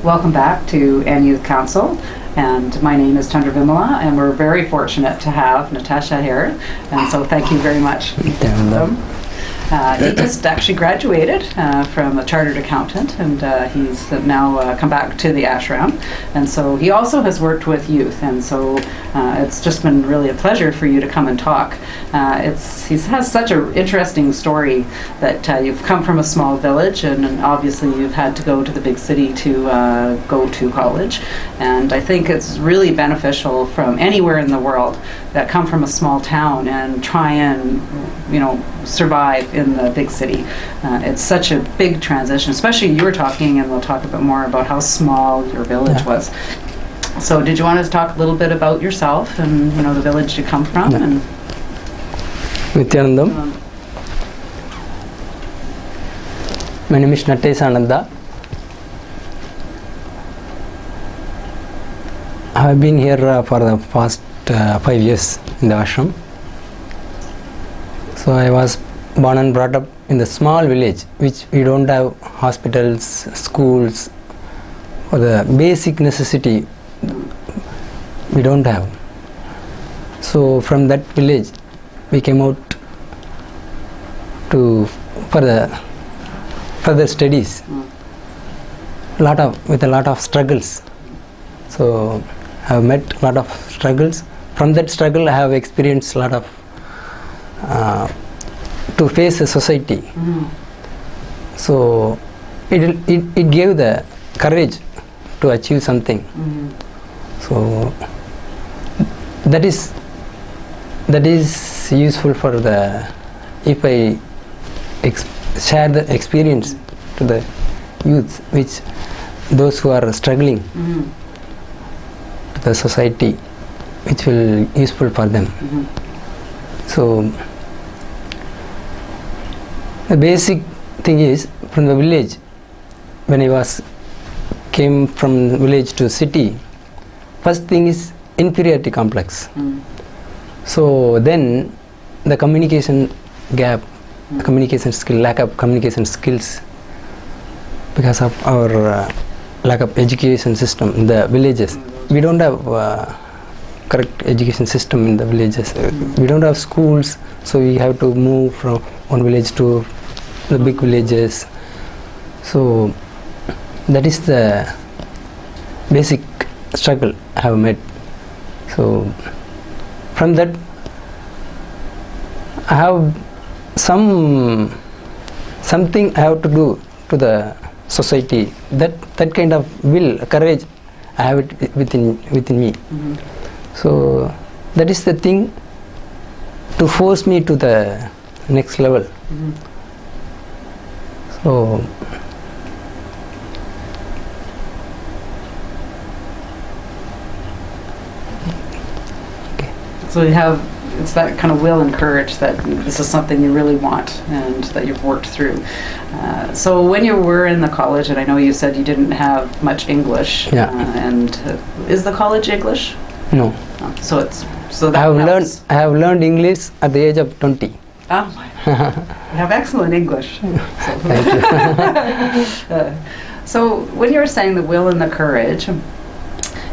Welcome back to N Youth Council, and my name is Chandra Vimala, and we're very fortunate to have Natasha here, and so thank you very much. He just actually graduated from a chartered accountant, and he's now come back to the ashram, and so he also has worked with youth, and so it's just been really a pleasure for you to come and talk. He has such an interesting story that you've come from a small village, and obviously you've had to go to the big city to go to college, and I think it's really beneficial from anywhere in the world that come from a small town and try and survive in the big city. It's such a big transition, especially you were talking, and we'll talk a bit more about how small your village was. So did you want to talk a little bit about yourself and the village you come from? And Nithyananda. My name is Nithyananda. I have been here for the past 5 years in the ashram. So I was born and brought up in the small village, which we don't have hospitals, schools, or the basic necessity we don't have. So from that village we came out for the further studies, with a lot of struggles. So I have met a lot of struggles. From that struggle I have experienced a lot of to face the society. So it gave the courage to achieve something. So that is useful for if I share the experience to the youth, which those who are struggling to the society, which will useful for them. So the basic thing is, from the village, when I came from village to city, first thing is inferiority complex. So then the communication gap, the communication skill, lack of communication skills, because of our lack of education system in the villages. We don't have correct education system in the villages. We don't have schools, so we have to move from one village to the big villages. So that is the basic struggle I have met. So from that I have something I have to do to the society. That kind of will, courage, I have it within me. So that is the thing to force me to the next level. So So it's that kind of will and courage that this is something you really want and that you've worked through. So when you were in the college, and I know you said you didn't have much English, and is the college English? No. So that I have learned English at the age of 20. Oh my! You have excellent English. Thank you. So when you were saying the will and the courage,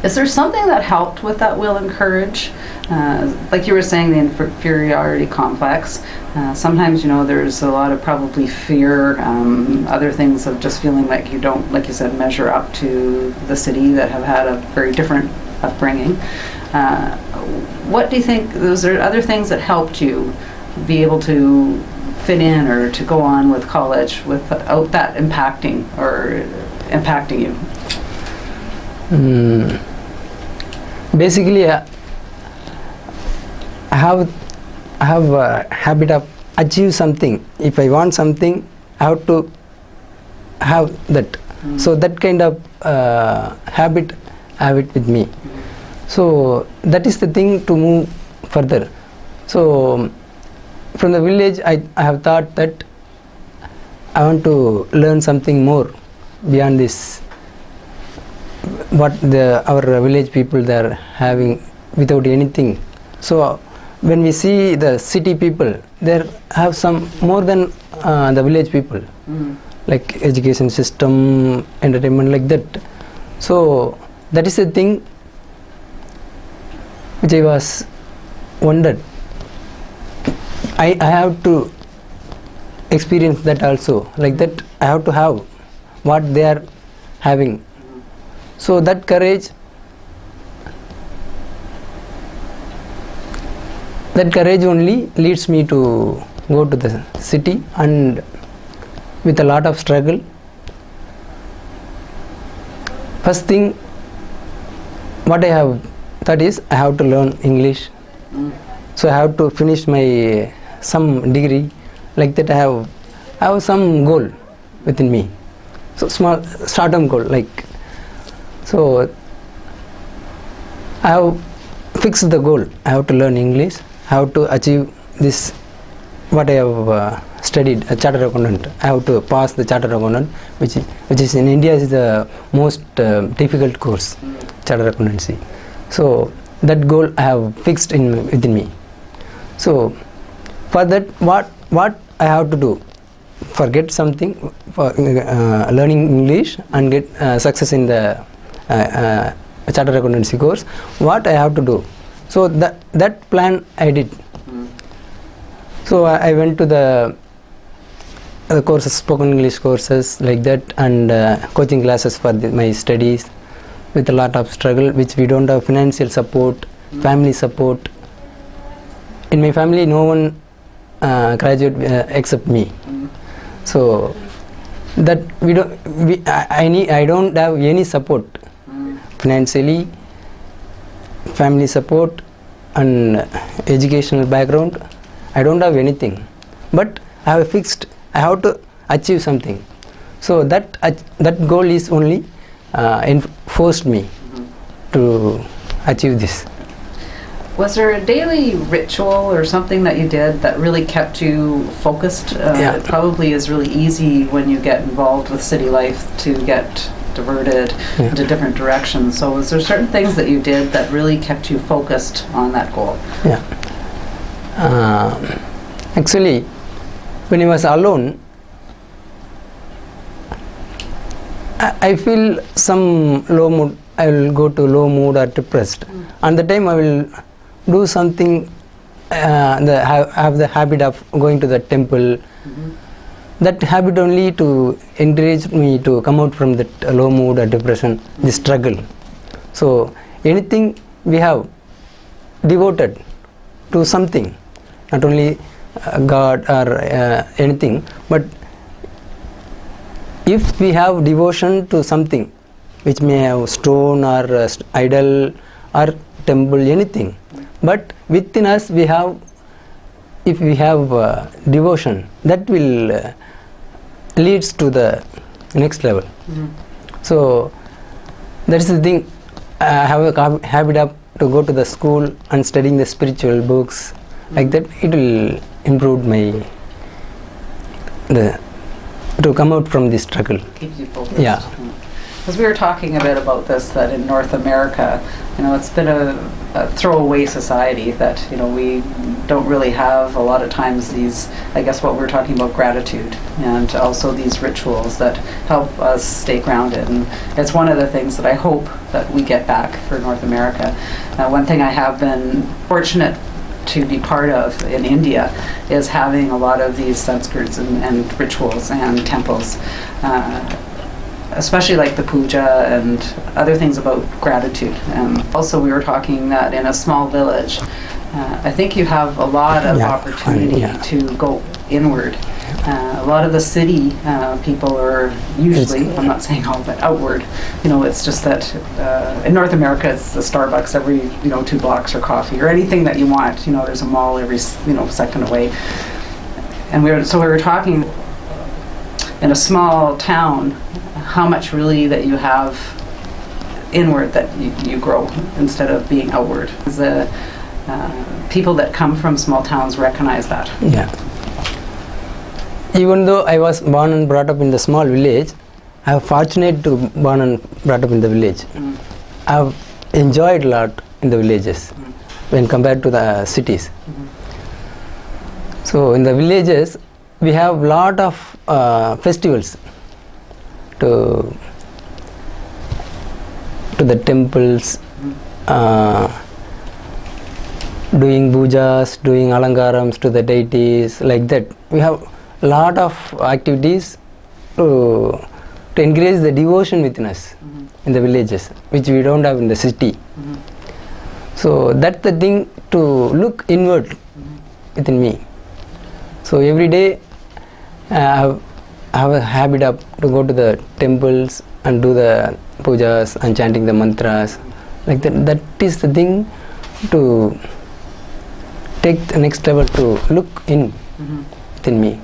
is there something that helped with that will and courage? Like you were saying, the inferiority complex. Sometimes, there's a lot of probably fear, other things of just feeling like you don't, like you said, measure up to the city that have had a very different upbringing. What do you think, those are other things that helped you be able to fit in or to go on with college without that impacting you? Basically, I have a habit of achieve something. If I want something, I have to have that. So that kind of habit I have it with me. So that is the thing to move further. So from the village, I have thought that I want to learn something more beyond this, what our village people they are having without anything. So when we see the city people, they have some more than the village people, like education system, entertainment, like that. So that is the thing which I was wondered. I have to experience that also, like that I have to have what they are having. So that courage only leads me to go to the city, and with a lot of struggle. First thing what I have thought is I have to learn English. So I have to finish my some degree, like that. I have some goal within me, so small short-term goal, like. So I have fixed the goal. I have to learn English. I have to achieve this what I have studied, a chartered accountant. I have to pass the chartered accountant, which is in India is the most difficult course, chartered accountancy. So that goal I have fixed within me. So for that, what I have to do? Forget something for learning English and get success in the chartered accountancy course. What I have to do? So that plan I did. So I went to the courses, spoken English courses, like that, and coaching classes for my studies, with a lot of struggle, which we don't have financial support, family support. In my family, no one graduate except me. So that I don't have any support, financially, family support, and educational background. I don't have anything, but I have fixed. I have to achieve something. So that goal is only forced me to achieve this. Was there a daily ritual or something that you did that really kept you focused? It probably is really easy when you get involved with city life to get diverted into different directions. So was there certain things that you did that really kept you focused on that goal? Yeah. Actually, when I was alone, I feel some low mood. I will go to low mood or depressed. And the time I will do something, have the habit of going to the temple. That habit only to encourage me to come out from that low mood or depression, the struggle. So anything we have devoted to something, not only God or anything, but if we have devotion to something which may have stone or idol or temple, anything, but within us we have, if we have devotion, that will leads to the next level. So that is the thing. I have a habit of to go to the school and studying the spiritual books, like that. It will improve to come out from this struggle. Keeps you focused. Yeah. Because we were talking a bit about this, that in North America, it's been a throwaway society, that, we don't really have a lot of times these, I guess what we're talking about, gratitude, and also these rituals that help us stay grounded. And it's one of the things that I hope that we get back for North America. One thing I have been fortunate to be part of in India is having a lot of these sanskrits and rituals and temples. Especially like the puja and other things about gratitude. Also, we were talking that in a small village, I think you have a lot of opportunity to go inward. A lot of the city people are usually, I'm not saying all, but outward. It's just that in North America, it's the Starbucks every 2 blocks, or coffee, or anything that you want. There's a mall every second away. And we were talking in a small town, how much really that you have inward that you grow instead of being outward. The people that come from small towns recognize that. Yeah. Even though I was born and brought up in the small village, I am fortunate to born and brought up in the village. I have enjoyed a lot in the villages when compared to the cities. So in the villages, we have lot of festivals to to the temples, doing pujas, doing alangarams to the deities, like that. We have a lot of activities to encourage the devotion within us in the villages, which we don't have in the city. So that's the thing, to look inward within me. So every day I have a habit of to go to the temples and do the pujas and chanting the mantras, like that. That is the thing to take the next level, to look in within me.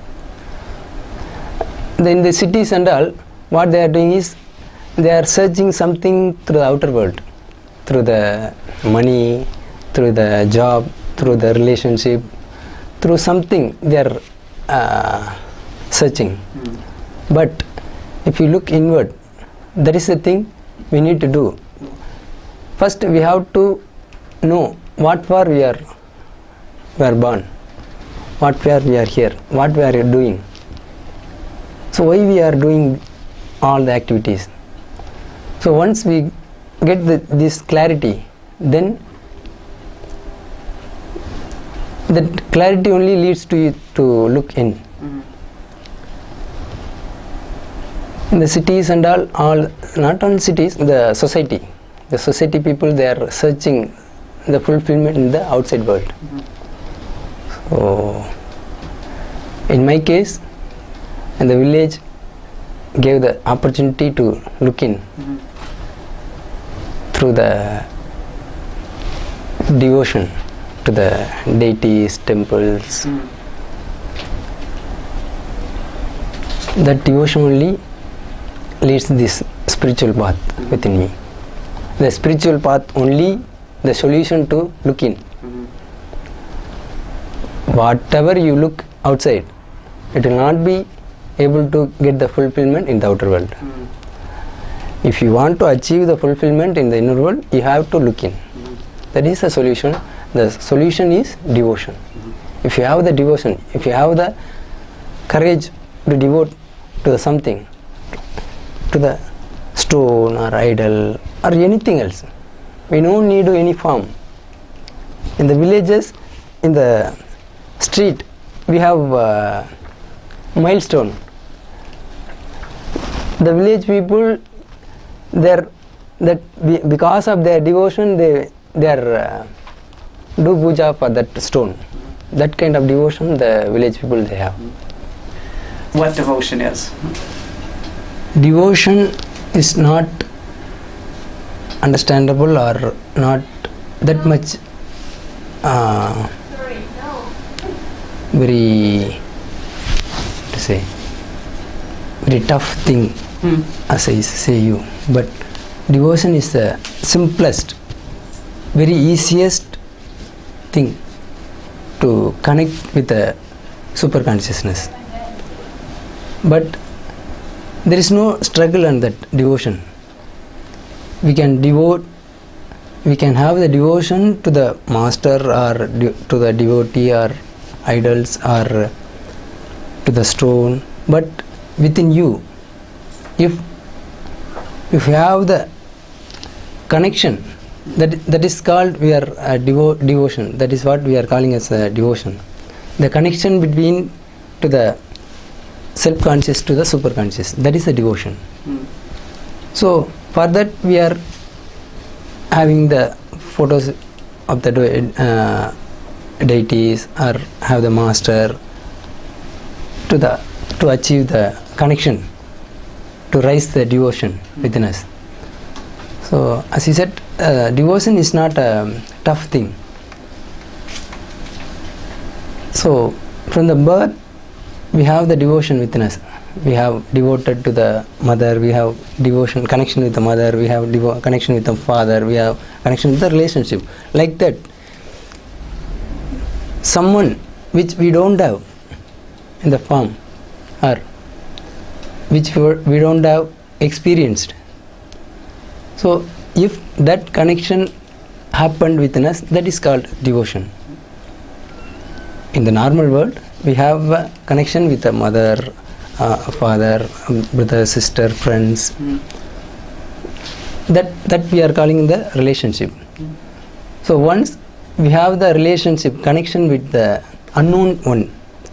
Then the cities and all, what they are doing is they are searching something through the outer world, through the money, through the job, through the relationship, through something they are searching. But if you look inward, that is the thing we need to do. First we have to know what for we are born, what for we are here, what we are doing. So why we are doing all the activities. So once we get this clarity, then that clarity only leads to you to look in. In the cities and all, not on cities, the society people, they are searching the fulfillment in the outside world. So in my case, in the village gave the opportunity to look in through the devotion to the deities, temples. That devotion only leads this spiritual path within me. The spiritual path only the solution to look in. Whatever you look outside, it will not be able to get the fulfillment in the outer world. If you want to achieve the fulfillment in the inner world, you have to look in. That is the solution. The solution is devotion. If you have the devotion, if you have the courage to devote to something, to the stone or idol or anything else, we don't need any form. In the villages, in the street, we have milestone. The village people, because of their devotion, they are do puja for that stone. That kind of devotion the village people they have. What devotion is? Devotion is not understandable or not that much very tough thing as I say you. But devotion is the simplest, very easiest thing to connect with the super consciousness. But there is no struggle in that devotion. We can have the devotion to the master or to the devotee or idols or to the stone, but within you, if you have the connection, that is called we are devotion. That is what we are calling as a devotion. The connection between to the self-conscious to the super-conscious, that is the devotion. So for that we are having the photos of the deities or have the master to achieve the connection, to raise the devotion within us. So as he said, devotion is not a tough thing. So from the birth we have the devotion within us. We have devoted to the mother, we have devotion, connection with the mother, we have connection with the father, we have connection with the relationship. Like that, someone which we don't have in the form or which we don't have experienced. So if that connection happened within us, that is called devotion. In the normal world, we have a connection with the mother, father, brother, sister, friends. that we are calling the relationship. So once we have the relationship connection with the unknown one,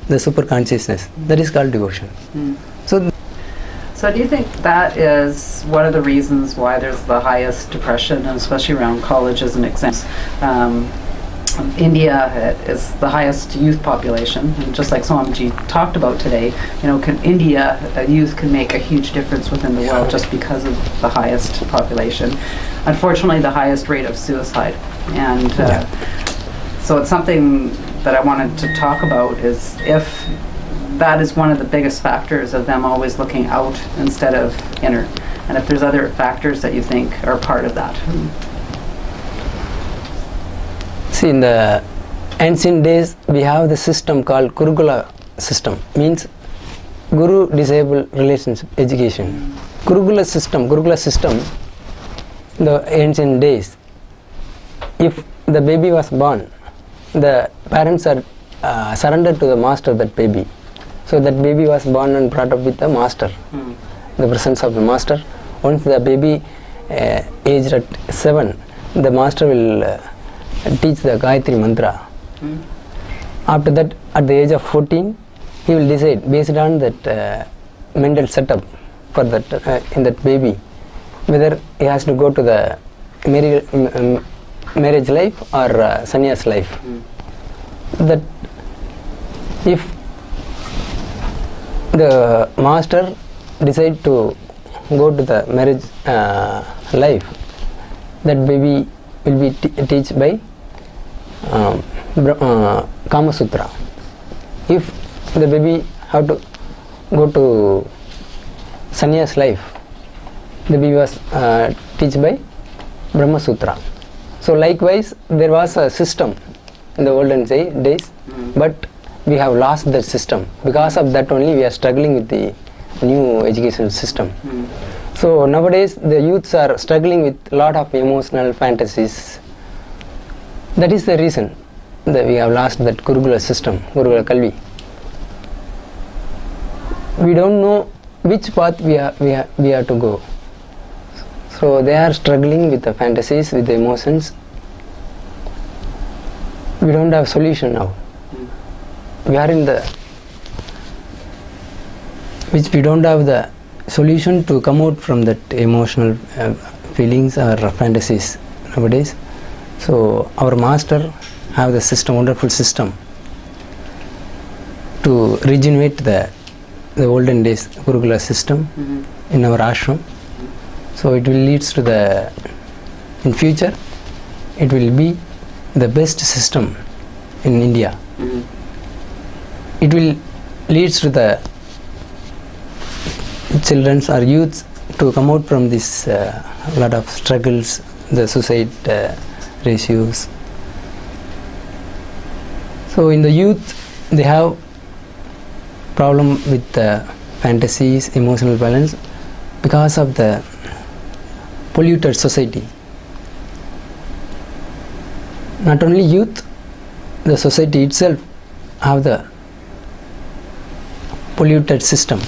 the super consciousness, that is called devotion. So do you think that is one of the reasons why there's the highest depression, and especially around colleges and exams? India is the highest youth population, and just like Swamiji talked about today, India youth can make a huge difference within the world just because of the highest population. Unfortunately, the highest rate of suicide, and so it's something that I wanted to talk about, is if that is one of the biggest factors of them always looking out instead of inner, and if there's other factors that you think are part of that. See, in the ancient days, we have the system called Gurukula system, means Guru Disciple Relationship Education. Gurukula system, in the ancient days, if the baby was born, the parents are surrendered to the master of that baby. So that baby was born and brought up with the master, the presence of the master. Once the baby aged at 7, the master will teach the Gayatri mantra. After that, at the age of 14, he will decide based on that mental setup for that in that baby, whether he has to go to the marriage life or sannyas life. That if the master decide to go to the marriage life, that baby will be taught by Kama Sutra. If the baby have to go to sannyas life, the baby was taught by Brahma Sutra. So likewise, there was a system in the olden days, but we have lost that system. Because of that only we are struggling with the new education system. So nowadays the youths are struggling with a lot of emotional fantasies. That is the reason that we have lost that Gurukula system, Gurukula Kalvi. We don't know which path we have to go. So they are struggling with the fantasies, with the emotions. We don't have solution now. We are in the which we don't have the solution to come out from that emotional feelings or fantasies nowadays. So our master have the system, wonderful system, to regenerate the olden days Gurukula system in our ashram. So it will leads to the, in future, it will be the best system in India. It will leads to the children or youths to come out from this lot of struggles, the suicide ratios. So in the youth, they have problem with the fantasies, emotional balance, because of the polluted society. Not only youth, the society itself have the polluted system.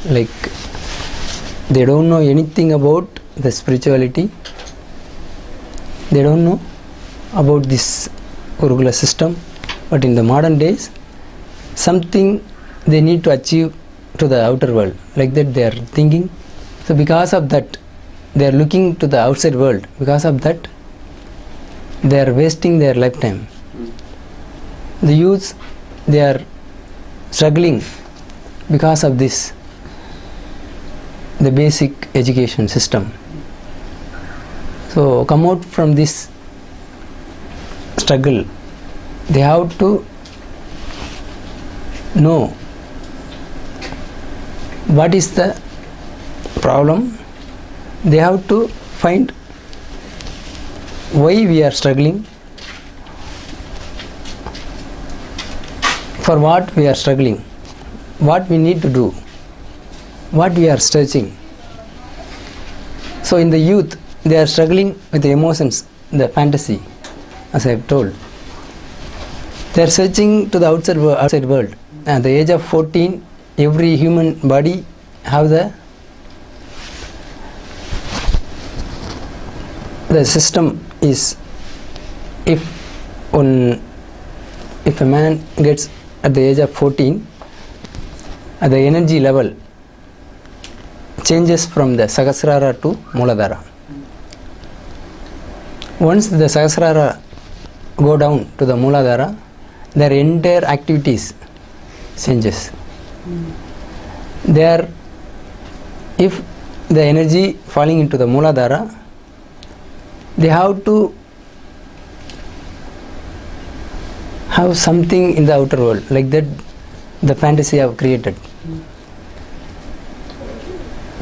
Like they don't know anything about the spirituality. They don't know about this Gurukula system. But in the modern days, something they need to achieve to the outer world. Like that they are thinking. So because of that, they are looking to the outside world. Because of that, they are wasting their lifetime. The youths, they are struggling because of this, the basic education system. So come out from this struggle, they have to know what is the problem. They have to find why we are struggling, for what we are struggling, what we need to do, what we are searching. So in the youth, they are struggling with the emotions, the fantasy, as I have told. They are searching to the outside world. At the age of 14, every human body have the the system is, if a man gets at the age of 14, the energy level changes from the Sahasrara to Muladhara. Once the Sahasrara go down to the Muladhara, their entire activities changes. There, if the energy falling into the Muladhara, they have to have something in the outer world, like that the fantasy have created.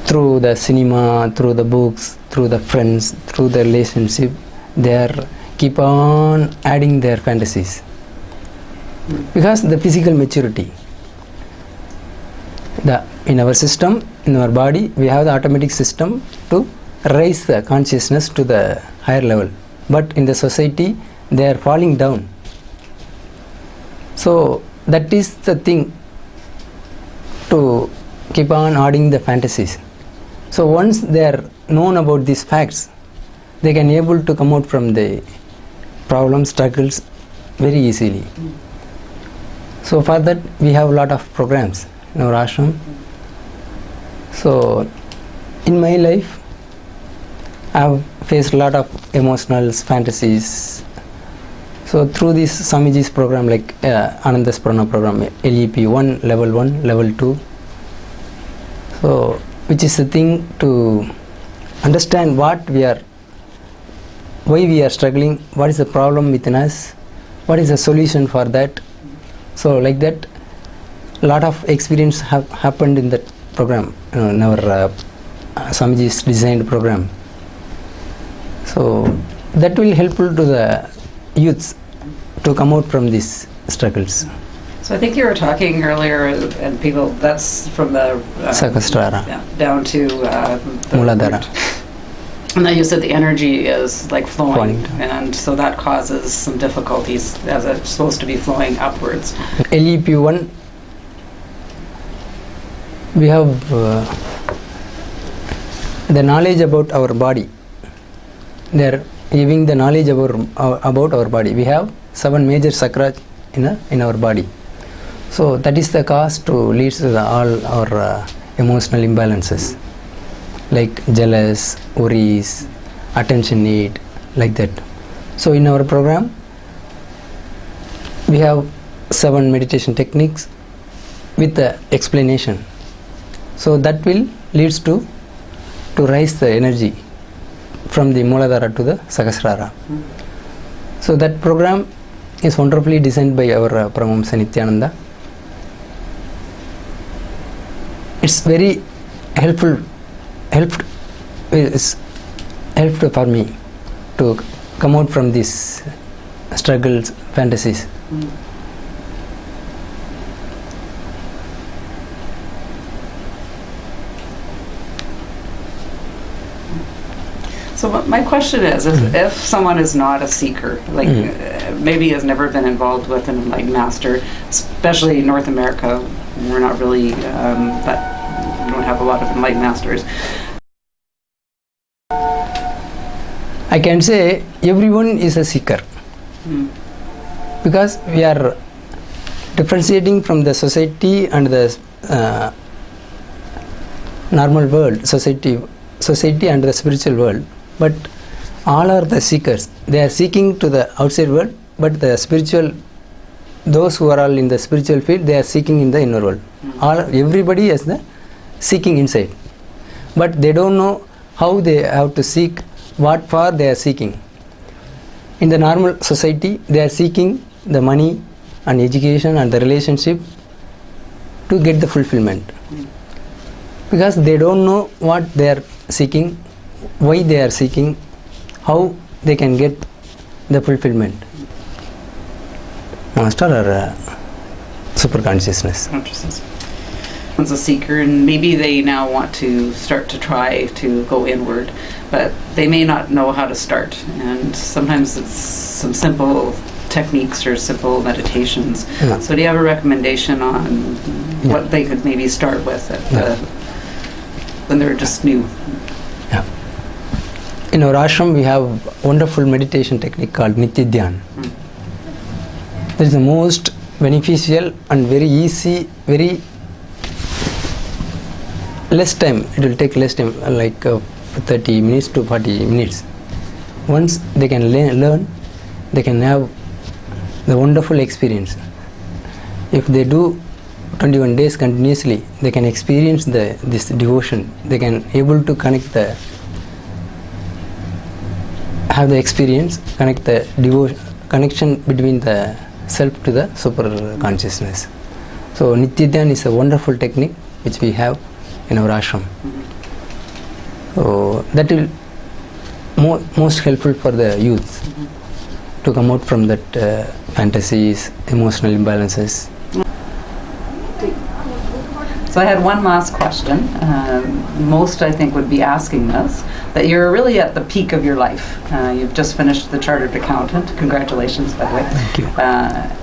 Through the cinema, through the books, through the friends, through the relationship, they are keep on adding their fantasies. Because the physical maturity, in our system, in our body, we have the automatic system to raise the consciousness to the higher level. But in the society, they are falling down. So that is the thing, to keep on adding the fantasies. So once they are known about these facts, they can able to come out from the problem struggles very easily. So for that we have a lot of programs in our ashram. So in my life I have faced a lot of emotional fantasies. So through this Swamiji's program, like Ananda Spurana program, LEP 1, level 1, level 2, so which is the thing to understand what we are, why we are struggling, what is the problem within us, what is the solution for that. So like that, a lot of experience have happened in that program, in our Swamiji's designed program. So that will helpful to the youths to come out from these struggles. So I think you were talking earlier, and people, that's from the Sahasrara down to Muladhara. And then you said the energy is like flowing, Flowing. and so that causes some difficulties as it's supposed to be flowing upwards. LEP 1, we have the knowledge about our body. They are giving the knowledge about our body. We have 7 major chakras in our body. So that is the cause to lead to all our emotional imbalances, like jealous, worries, attention need, like that. So in our program, we have 7 meditation techniques with the explanation. So that will leads to raise the energy from the Muladhara to the Sahasrara. So that program is wonderfully designed by our Paramashivoham Nithyananda. It's very helpful for me to come out from these struggles, fantasies. So my question is, if someone is not a seeker, like maybe has never been involved with an enlightened master, especially in North America, we're not really, we don't have a lot of enlightened masters. I can say everyone is a seeker, because we are differentiating from the society and the normal world, society and the spiritual world. But all are the seekers. They are seeking to the outside world, but the spiritual, those who are all in the spiritual field, they are seeking in the inner world. Everybody is the seeking inside, but they don't know how they have to seek, what for they are seeking. In the normal society, they are seeking the money and education and the relationship to get the fulfillment, because they don't know what they are seeking, why they are seeking, how they can get the fulfillment. Master or super consciousness. One's a seeker, and maybe they now want to start to try to go inward, but they may not know how to start. And sometimes it's some simple techniques or simple meditations. Yeah. So do you have a recommendation on what they could maybe start with when they're just new? Yeah. In our ashram, we have wonderful meditation technique called Nithyananda. That is the most beneficial and very easy, very less time. It will take less time, like 30 minutes to 40 minutes. Once they can learn, they can have the wonderful experience. If they do 21 days continuously, they can experience this devotion. They can able to have the experience, connect the connection between the self to the super consciousness. So Nithyananda is a wonderful technique which we have in our ashram. So that will most helpful for the youth to come out from that fantasies, emotional imbalances. So I had one last question. Most, I think, would be asking this, that you're really at the peak of your life. You've just finished the Chartered Accountant. Congratulations, by the way. Thank you.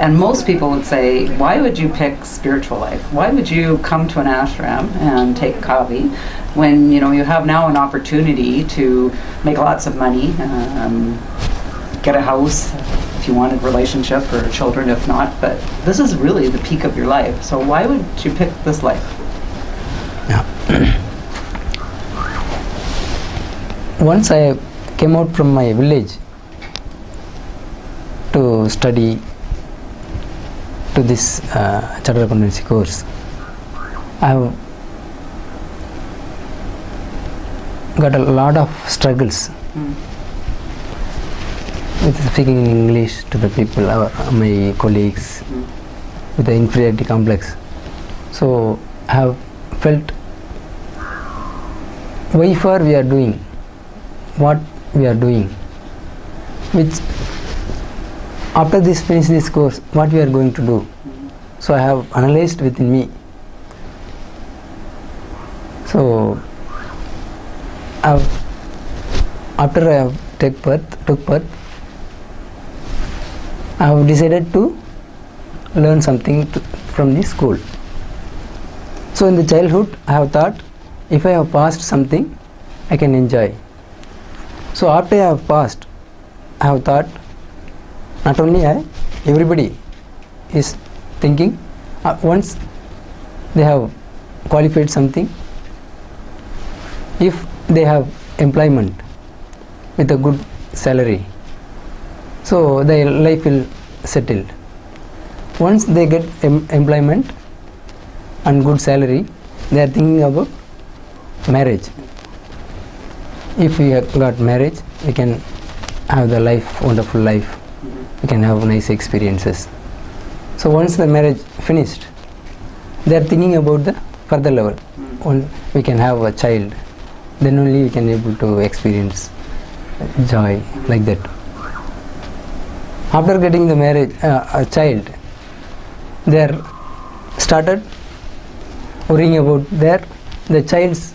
And most people would say, why would you pick spiritual life? Why would you come to an ashram and take kavi when you have now an opportunity to make lots of money, get a house, if you wanted relationship, or children if not, but this is really the peak of your life. So why would you pick this life? Yeah. Once I came out from my village to study to this chartered accountancy course, I have got a lot of struggles with speaking in English to the people, my colleagues, with the inferiority complex. So I have felt why far we are doing what we are doing, which after this finish this course, what we are going to do. So I have analyzed within me. So after I have took birth, I have decided to learn something from the school. So in the childhood, I have thought, if I have passed something, I can enjoy. So after I have passed, I have thought, not only I, everybody is thinking, once they have qualified something, if they have employment with a good salary, so their life will settle. Once they get employment and good salary, they are thinking about marriage. If we have got marriage, we can have the life, wonderful life. We can have nice experiences. So once the marriage finished, they are thinking about the further level. When we can have a child, then only we can able to experience joy like that. After getting the marriage, a child, they are started worrying about the child's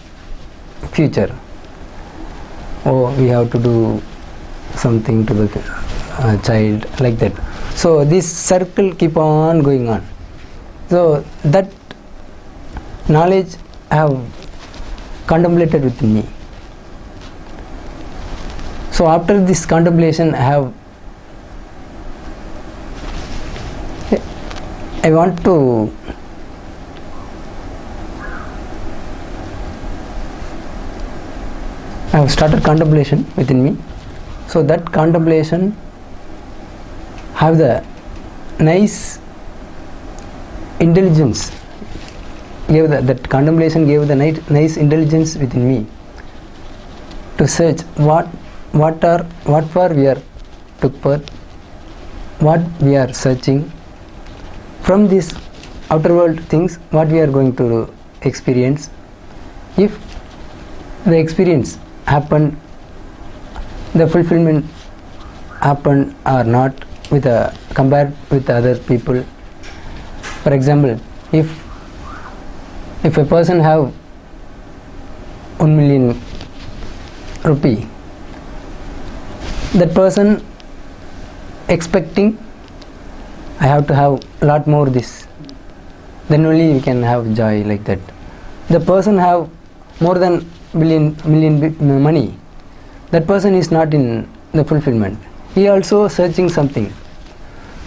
future. Oh, we have to do something to the child, like that. So this circle keep on going on. So that knowledge I have contemplated within me. So after this contemplation, I want to I have started contemplation within me. So that contemplation have the nice intelligence, that contemplation gave the nice intelligence within me to search what for we are took birth, what we are searching from these outer world things, what we are going to experience. If the experience happened, the fulfillment happened or not, compared with other people. For example, if a person have 1 million rupee, that person expecting I have to have a lot more this, then only we can have joy, like that. The person have more than million money, that person is not in the fulfillment. He also searching something.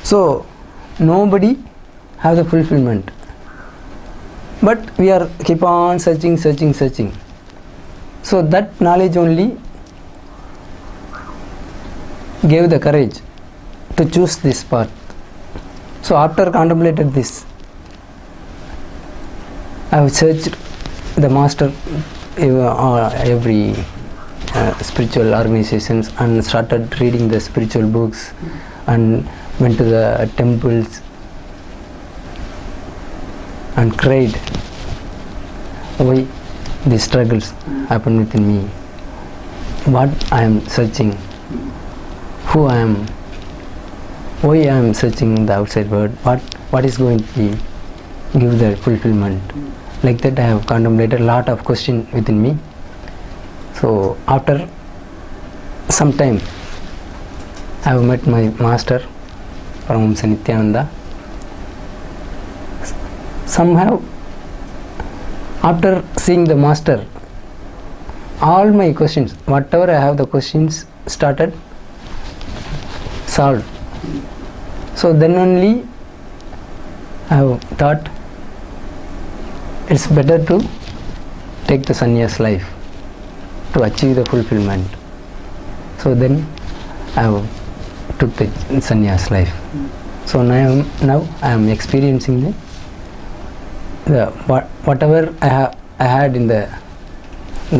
So nobody have the fulfillment. But we are keep on searching. So that knowledge only gave the courage to choose this path. So after contemplated this, I have searched the master, every spiritual organizations, and started reading the spiritual books and went to the temples and cried why these struggles happen within me, what I am searching, who I am, why I am searching the outside world, what is going to be give the fulfillment. Like that I have contemplated a lot of questions within me. So after some time I have met my master Paramashivoham Nithyananda. Somehow after seeing the master, all my questions, whatever I have the questions started solved. So then only I have thought it's better to take the sannyas life to achieve the fulfillment. So then I have took the sannyas life. So now I am experiencing whatever I had in the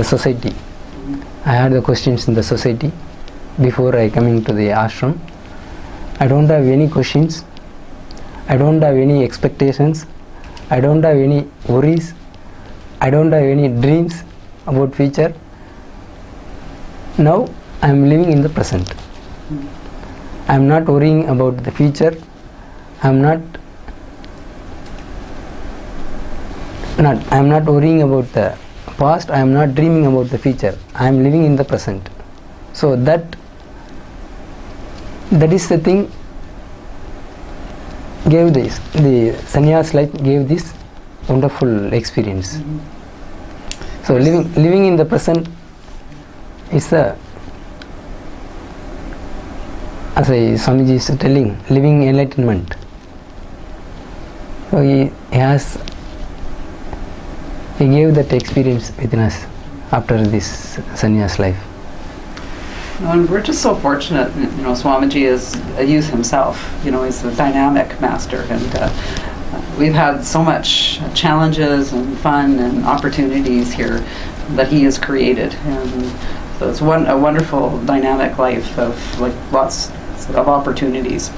society. I had the questions in the society before I coming to the ashram. I don't have any questions. I don't have any expectations. I don't have any worries. I don't have any dreams about future. Now I am living in the present. I am not worrying about the future. I am not worrying about the past. I am not dreaming about the future. I am living in the present. So that is the thing gave this, the sannyas life gave this wonderful experience. So living in the present is the, as Swamiji is telling, living enlightenment. So he gave that experience within us after this sannyas life. And we're just so fortunate, Swamiji is a youth himself, he's a dynamic master, and we've had so much challenges and fun and opportunities here that he has created, and so it's a wonderful dynamic life of lots of opportunities,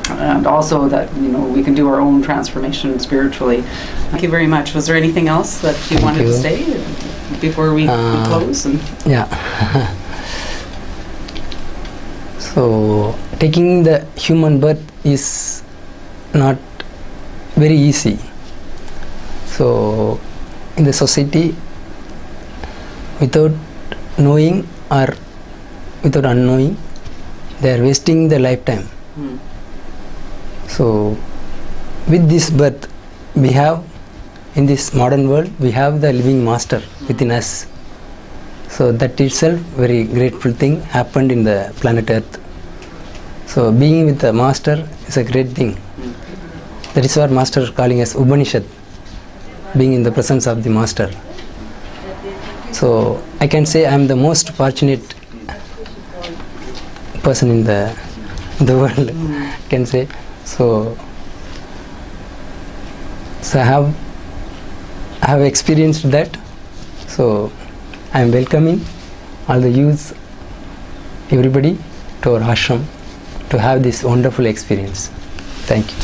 and also that we can do our own transformation spiritually. Thank you very much. Was there anything else that you wanted to say before we close? Yeah. So taking the human birth is not very easy. So in the society, without knowing or without unknowing, they are wasting their lifetime. So with this birth, we have, in this modern world, we have the living master within us. So that itself very grateful thing happened in the planet Earth. So being with the master is a great thing. That is what master is calling as Upanishad, being in the presence of the master. So I can say I am the most fortunate person in the world, can say. So I have experienced that. So I am welcoming all the youths, everybody, to our ashram to have this wonderful experience. Thank you.